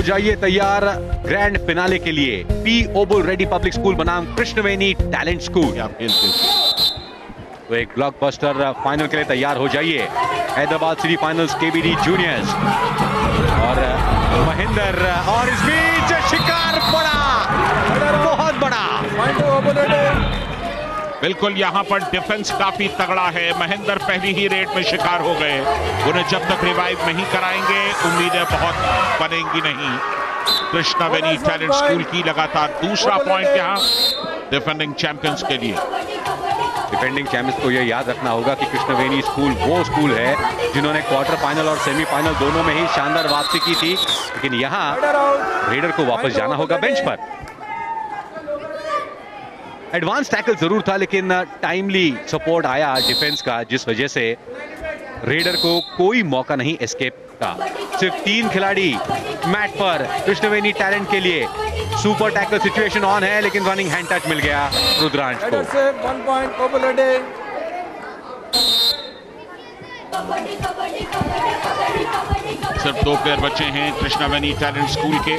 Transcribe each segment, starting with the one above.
जाइए तैयार grand finale के लिए। P Obul Reddy public school बनाम कृष्णवेनी टैलेंट स्कूल। तो एक ब्लॉकबस्टर फाइनल के लिए तैयार हो जाइए। Hyderabad city finals KBD juniors और महेंद्र, और इस बीच शिकार बड़ा, बहुत बड़ा। बिल्कुल, यहाँ पर डिफेंस काफी तगड़ा है। महेंद्र पहली ही रेड में शिकार हो गए। उन्हें जब तक रिवाइव नहीं कराएंगे उम्मीदें बहुत बनेंगी नहीं। कृष्णवेनी टैलेंट स्कूल की लगातार दूसरा पॉइंट यहाँ डिफेंडिंग चैंपियंस के लिए। डिफेंडिंग चैंपियंस को यह याद रखना होगा कि कृष्णवेनी स्कूल वो स्कूल है जिन्होंने क्वार्टर फाइनल और सेमीफाइनल दोनों में ही शानदार वापसी की थी, लेकिन यहाँ रेडर को वापस जाना होगा बेंच पर। एडवांस टैकल जरूर था, लेकिन टाइमली सपोर्ट आया डिफेंस का, जिस वजह से रेडर को कोई मौका नहीं एस्केप का। सिर्फ 3 खिलाड़ी मैट पर कृष्णवेनी टैलेंट के लिए। सुपर टैकल सिचुएशन ऑन है, लेकिन रनिंग हैंड टच मिल गया रुद्रांश को। 1 पॉइंट ओबुल रेड्डी। सिर्फ 2 प्लेयर बचे हैं कृष्णवेनी टैलेंट स्कूल के,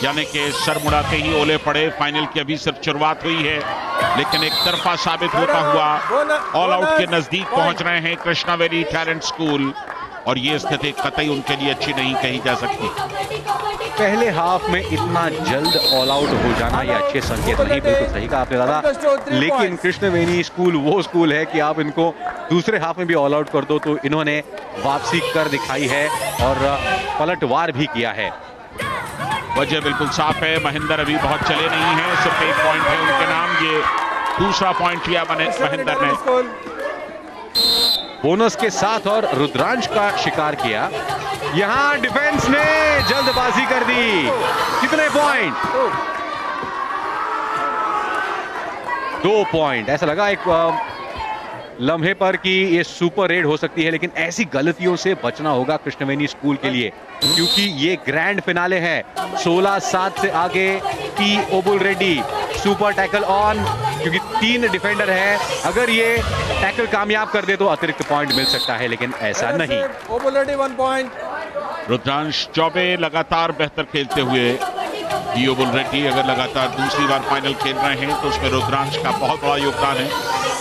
यानी कि सर मुड़ाते ही ओले पड़े। फाइनल की अभी सिर्फ शुरुआत हुई है, लेकिन एक तरफा साबित होता हुआ ऑल आउट के नजदीक पहुंच रहे हैं कृष्णवेनी टैलेंट स्कूल, और ये स्थिति कतई उनके लिए अच्छी नहीं कही जा सकती। पहले हाफ में इतना जल्द ऑल आउट हो जाना ये अच्छे संकेत नहीं। बिल्कुल सही कहा आपने दादा, लेकिन कृष्णवेनी स्कूल वो स्कूल है कि आप इनको दूसरे हाफ में भी ऑल आउट कर दो तो इन्होंने वापसी कर दिखाई है और पलटवार भी किया है। वजह बिल्कुल साफ है, महेंद्र अभी बहुत चले नहीं हैं, सिर्फ 1 पॉइंट है उनके नाम। ये दूसरा पॉइंट लिया महेंद्र ने। बोनस के साथ और रुद्रांश का शिकार किया। यहां डिफेंस ने जल्दबाजी कर दी। कितने पॉइंट? 2 पॉइंट। ऐसा लगा एक लम्हे पर कि ये सुपर रेड हो सकती है, लेकिन ऐसी गलतियों से बचना होगा कृष्णवेनी स्कूल के लिए, क्योंकि ये ग्रैंड फिनाले है। 16-7 से आगे P Obul Reddy. Super tackle on, क्योंकि 3 डिफेंडर है। अगर ये टैकल कामयाब कर दे तो अतिरिक्त पॉइंट मिल सकता है, लेकिन ऐसा नहीं। ओबुल रेड्डी 1 पॉइंट। रुद्रांश चौबे लगातार बेहतर खेलते हुए। पी ओबुल रेड्डी अगर लगातार दूसरी बार फाइनल खेल रहे हैं तो उसमें रुद्रांश का बहुत बड़ा योगदान है।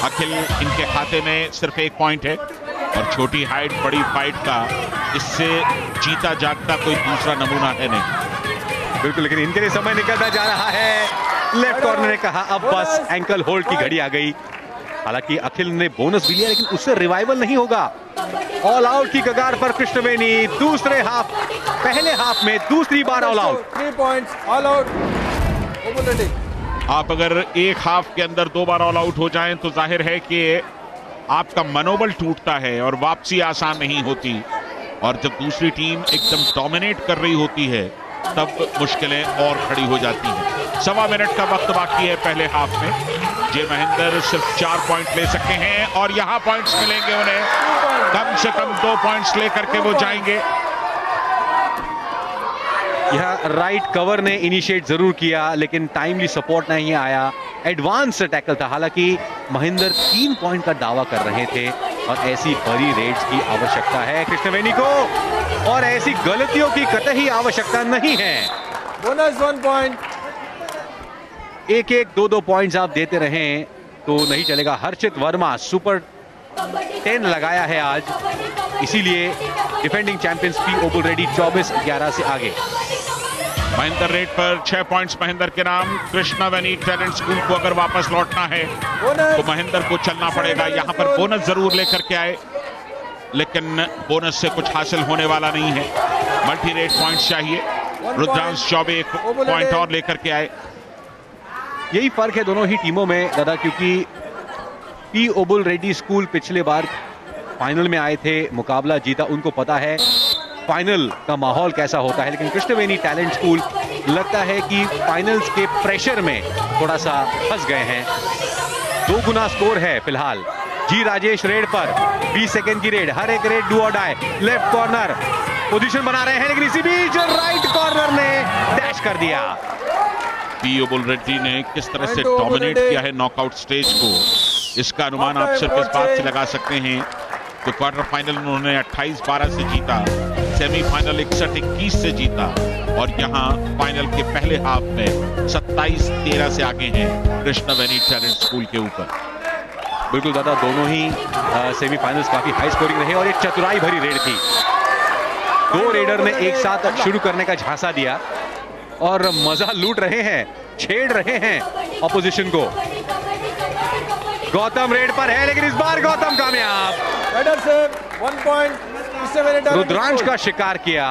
अखिल इनके खाते में सिर्फ 1 पॉइंट है, और छोटी हाइट बड़ी फाइट का इससे जीता जागता कोई दूसरा नमूना है नहीं। बिल्कुल, लेकिन इनके लिए समय निकलता जा रहा है। लेफ्ट कॉर्नर ने कहा अब बस, एंकल होल्ड की घड़ी आ गई। हालांकि अखिल ने बोनस भी लिया, लेकिन उससे रिवाइवल नहीं होगा। ऑल आउट की कगार पर कृष्णवेनी। दूसरे हाफ, पहले हाफ में दूसरी बार all out. 3 points all out Obul Reddy. आप अगर एक हाफ के अंदर 2 बार ऑल आउट हो जाएं तो जाहिर है कि आपका मनोबल टूटता है और वापसी आसान नहीं होती, और जब दूसरी टीम एकदम डोमिनेट कर रही होती है तब मुश्किलें और खड़ी हो जाती हैं। 1.25 मिनट का वक्त बाकी है पहले हाफ में। जय महेंद्र सिर्फ 4 पॉइंट ले सकते हैं, और यहां पॉइंट्स मिलेंगे उन्हें। कम से कम 2 पॉइंट्स लेकर के वो जाएंगे। यह राइट कवर ने इनिशिएट जरूर किया, लेकिन टाइमली सपोर्ट नहीं आया। एडवांस टैकल था। हालांकि महेंद्र 3 पॉइंट का दावा कर रहे थे, और ऐसी बड़ी रेड्स की आवश्यकता है कृष्णवेनी को, और ऐसी गलतियों की कतई आवश्यकता नहीं है। Bonus 1 point. 1-1, 2-2 पॉइंट्स आप देते रहें तो नहीं चलेगा। हर्षित वर्मा सुपर 10 लगाया है आज, इसीलिए defending champions P Obul Reddy 24-11 से आगे। महेंद्र रेड पर 6 पॉइंट्स महेंद्र के नाम। कृष्णवेनी टैलेंट स्कूल को अगर वापस लौटना है तो महेंद्र को चलना पड़ेगा। यहां पर बोनस जरूर लेकर के आए, लेकिन बोनस से कुछ हासिल होने वाला नहीं है। मल्टी रेड पॉइंट्स चाहिए। रुद्रांश चौबे 1 पॉइंट और लेकर के आए। यही फर्क है दोनों ही टीमों में दादा, क्योंकि पी ओबुल रेड्डी स्कूल पिछले बार फाइनल में आए थे, मुकाबला जीता, उनको पता है फाइनल का माहौल कैसा होता है। लेकिन कृष्णवेनी टैलेंट स्कूल लगता है कि फाइनल्स के प्रेशर में थोड़ा सा फंस गए हैं। 2 गुना स्कोर है फिलहाल। जी राजेश रेड पर 20 सेकंड की रेड, हर एक रेड डू और डाई। लेफ्ट कॉर्नर पोजीशन बना रहे हैं, लेकिन इसी बीच राइट कॉर्नर ने डैश कर दिया। पी ओबुल रेड्डी ने किस तरह से डोमिनेट किया है नॉकआउट स्टेज को, इसका अनुमान आप सिर्फ इस बात से लगा सकते हैं कि क्वार्टर फाइनल उन्होंने 28-12 से जीता। सेमीफाइनल 61-21 से जीता और यहां फाइनल के पहले हाफ में 27-13 से आगे हैं कृष्णवेनी टैलेंट स्कूल के ऊपर। बिल्कुल दादा, दोनों ही सेमीफाइनल्स काफी हाई स्कोरिंग रहे और एक चतुराई भरी रेड थी। दो रेडर ने एक साथ शुरू करने का झांसा दिया और मजा लूट रहे हैं, छेड़ रहे हैं ऑपोजिशन को। गौतम रेड पर है लेकिन इस बार गौतम कामयाब। Better save, 1 point. रुद्रांश का शिकार किया,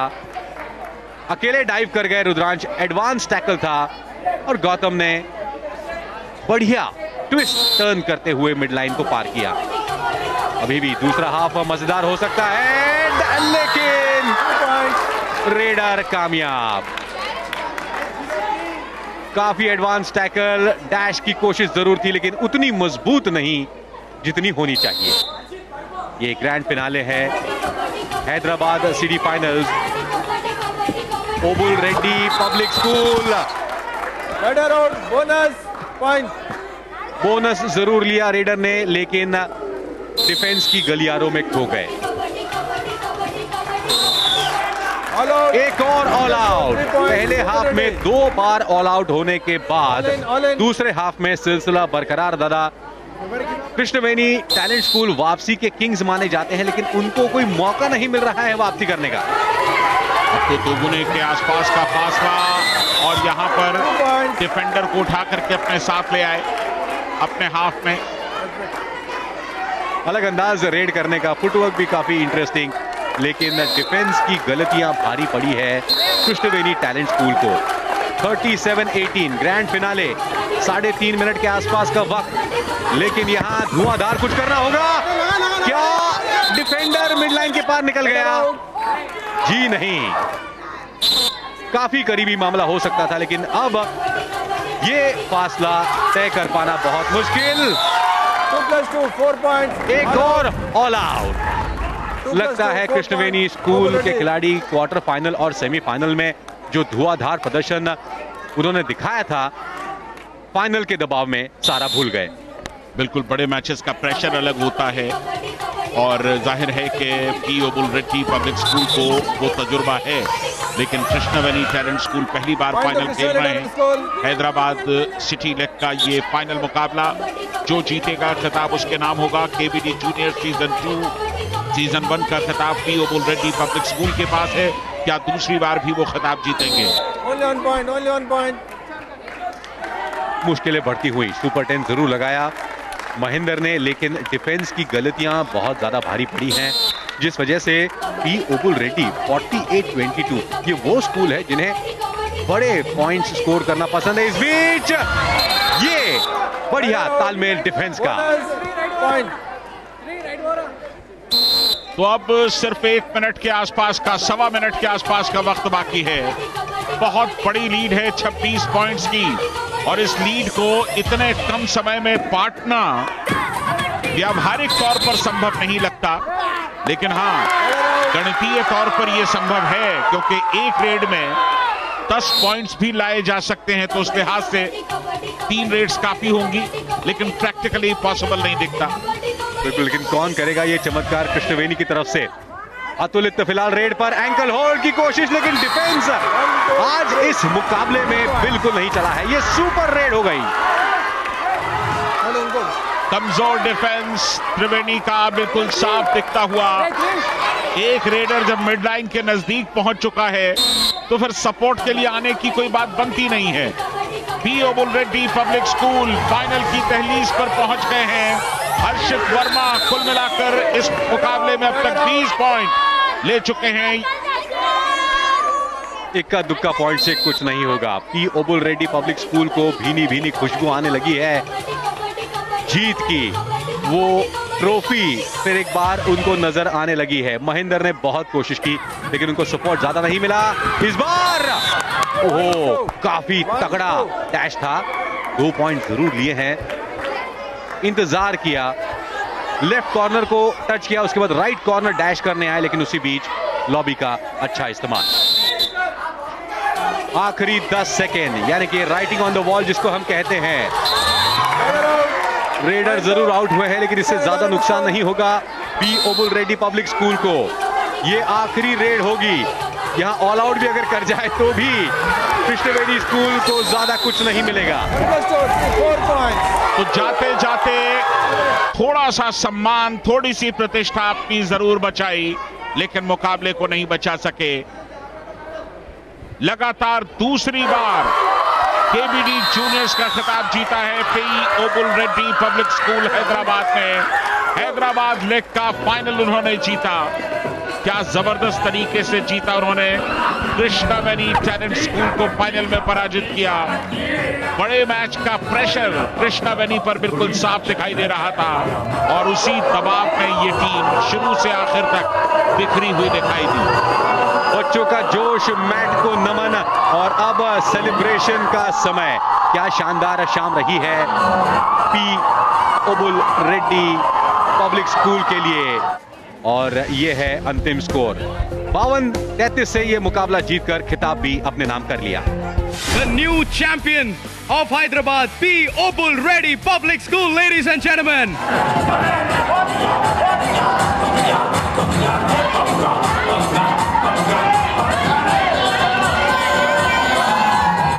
अकेले डाइव कर गए रुद्रांश, एडवांस टैकल था और गौतम ने बढ़िया ट्विस्ट टर्न करते हुए मिड लाइन को पार किया। अभी भी दूसरा हाफ मजेदार हो सकता है लेकिन रेडर कामयाब। काफी एडवांस टैकल, डैश की कोशिश जरूर थी लेकिन उतनी मजबूत नहीं जितनी होनी चाहिए। ये ग्रैंड फिनाले है Hyderabad city finals, Obul Reddy public school. Better out, bonus point. Bonus जरूर लिया रेडर ने लेकिन डिफेंस की गलियारों में खो गए। All out. एक और ऑल आउट। पहले हाफ में 2 बार ऑल आउट होने के बाद दूसरे हाफ में सिलसिला बरकरार। दादा, कृष्णवेनी टैलेंट स्कूल वापसी के किंग्स माने जाते हैं लेकिन उनको कोई मौका नहीं मिल रहा है वापसी करने का। अब तो 2 गुने के आसपास का फासला और यहां पर डिफेंडर को उठा करके अपने साथ ले आए अपने हाफ में। अलग अंदाज रेड करने का, फुटवर्क भी काफी इंटरेस्टिंग लेकिन डिफेंस की गलतियां भारी पड़ी है कृष्णवेनी टैलेंट स्कूल को। 37-18 ग्रैंड फिनाले, 3.5 मिनट के आसपास का वक्त लेकिन यहां धुआंधार कुछ करना होगा। क्या डिफेंडर मिड लाइन के पार निकल गया? जी नहीं, काफी करीबी मामला हो सकता था लेकिन अब ये फासला तय कर पाना बहुत मुश्किल। 2+2, 4 points. एक और ऑल आउट। लगता है कृष्णवेनी स्कूल के खिलाड़ी क्वार्टर फाइनल और सेमीफाइनल में जो धुआंधार प्रदर्शन उन्होंने दिखाया था, फाइनल के दबाव में सारा भूल गए। बिल्कुल, बड़े मैचेस का प्रेशर अलग होता है और जाहिर है कि P Obul Reddy public school को वो तजुर्बा है लेकिन कृष्णवेनी टैलेंट स्कूल पहली बार फाइनल खेल रहे हैं। हैदराबाद सिटी लेग का ये फाइनल मुकाबला, जो जीतेगा खिताब उसके नाम होगा। केबीडी जूनियर सीजन 1 का खिताब P Obul Reddy public school के पास है। क्या दूसरी बार भी वो खिताब जीतेंगे? Only 1 point. मुश्किलें बढ़ती हुई, सुपर 10 जरूर लगाया महेंद्र ने लेकिन डिफेंस की गलतियां बहुत ज्यादा भारी पड़ी हैं जिस वजह से पी ओबुल रेड्डी 48-22, ये वो स्कूल है जिन्हें बड़े पॉइंट्स स्कोर करना पसंद है। इस बीच ये बढ़िया तालमेल डिफेंस का। तो अब सिर्फ 1 मिनट के आसपास का, 1.25 मिनट के आसपास का वक्त बाकी है। बहुत बड़ी लीड है 26 पॉइंट्स की और इस लीड को इतने कम समय में पाटना व्यावहारिक तौर पर संभव नहीं लगता लेकिन हाँ, गणितीय तौर पर यह संभव है क्योंकि एक रेड में 10 पॉइंट्स भी लाए जा सकते हैं। तो उस लिहाज से 3 रेड्स काफी होंगी लेकिन प्रैक्टिकली पॉसिबल नहीं दिखता। बिल्कुल, लेकिन कौन करेगा ये चमत्कार कृष्णवेनी की तरफ से। अतुलित फिलहाल रेड पर, एंकल होल्ड की कोशिश लेकिन डिफेंस आज इस मुकाबले में बिल्कुल नहीं चला है। ये सुपर रेड हो गई। कमजोर डिफेंस त्रिवेणी का बिल्कुल साफ दिखता हुआ। एक रेडर जब मिड लाइन के नजदीक पहुंच चुका है तो फिर सपोर्ट के लिए आने की कोई बात बनती नहीं है। P Obul Reddy public school final की दहलीज पर पहुंच गए हैं। हर्षित वर्मा कुल मिलाकर इस मुकाबले में अब तक 20 पॉइंट ले चुके हैं। इक्का दुक्का पॉइंट से कुछ नहीं होगा। P Obul Reddy public school को भीनी भीनी खुशबू आने लगी है जीत की। वो ट्रॉफी फिर एक बार उनको नजर आने लगी है। महेंद्र ने बहुत कोशिश की लेकिन उनको सपोर्ट ज्यादा नहीं मिला। इस बार ओह, काफी तगड़ा डैश था। 2 पॉइंट जरूर लिए हैं। इंतजार किया, लेफ्ट कॉर्नर को टच किया, उसके बाद राइट कॉर्नर डैश करने आए लेकिन उसी बीच लॉबी का अच्छा इस्तेमाल। आखिरी 10 सेकेंड यानी कि राइटिंग ऑन द वॉल जिसको हम कहते हैं। रेडर जरूर आउट हुए हैं लेकिन इससे ज्यादा नुकसान नहीं होगा P Obul Reddy public school को। ये आखिरी रेड होगी। यहाँ ऑल आउट भी अगर कर जाए तो भी कृष्णवेणी स्कूल को ज्यादा कुछ नहीं मिलेगा। 4 points. तो जाते जाते थोड़ा सा सम्मान, थोड़ी सी प्रतिष्ठा अपनी जरूर बचाई, लेकिन मुकाबले को नहीं बचा सके। लगातार दूसरी बार केबीडी जूनियर्स का खिताब जीता है P Obul Reddy public school Hyderabad में। हैदराबाद लीग का फाइनल उन्होंने जीता। क्या जबरदस्त तरीके से जीता उन्होंने। कृष्णवेणी टैलेंट स्कूल को फाइनल में पराजित किया। बड़े मैच का प्रेशर कृष्णवेणी पर बिल्कुल साफ दिखाई दे रहा था और उसी दबाव में ये टीम शुरू से आखिर तक बिखरी हुई दिखाई दी। बच्चों का जोश, मैट को नमन और अब सेलिब्रेशन का समय। क्या शानदार शाम रही है P Obul Reddy public school के लिए। और ये है अंतिम स्कोर। 52-33 से ये मुकाबला जीतकर खिताब भी अपने नाम कर लिया। The new champion of Hyderabad, P. Obul Reddy Public School, ladies and gentlemen.